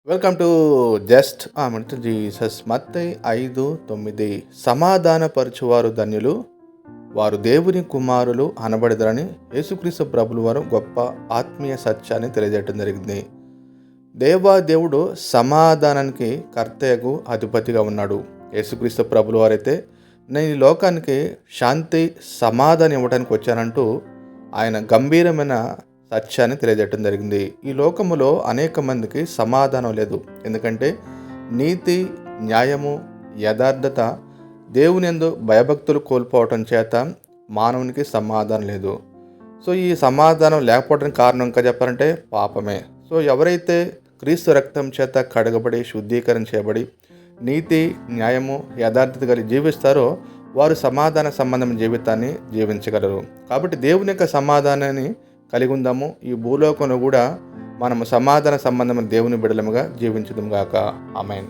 Welcome to just Jesus. మత్తయి 5:9 సమాధానపరచువారు ధన్యులు, వారు దేవుని కుమారులు అనబడదరని యేసుక్రీస్తు ప్రభులు వారు గొప్ప ఆత్మీయ సత్యాన్ని తెలియజేయడం జరిగింది. దేవుడు సమాధానానికి కర్తయ్యకు అధిపతిగా ఉన్నాడు. యేసుక్రీస్తు ప్రభులు వారైతే నేను ఈ లోకానికి శాంతి సమాధానం ఇవ్వడానికి వచ్చానంటూ ఆయన గంభీరమైన సత్యాన్ని తెలియజేయడం జరిగింది. ఈ లోకములో అనేక మందికి సమాధానం లేదు. ఎందుకంటే నీతి, న్యాయము, యథార్థత, దేవుని యందు భయభక్తులు కోల్పోవటం చేత మానవునికి సమాధానం లేదు. సో ఈ సమాధానం లేకపోవడానికి కారణం ఇంకా చెప్పాలంటే పాపమే. సో ఎవరైతే క్రీస్తు రక్తం చేత కడగబడి శుద్ధీకరణ చేయబడి నీతి, న్యాయము, యథార్థత కలిగి జీవిస్తారో వారు సమాధాన సంబంధమైన జీవితాన్ని జీవించగలరు. కాబట్టి దేవుని యొక్క సమాధానాన్ని కలిగి ఉందాము. ఈ భూలోకంలో కూడా మనము సమాధాన సంబంధమైన దేవుని బిడలముగా జీవించుదాం గాక. ఆమేన్.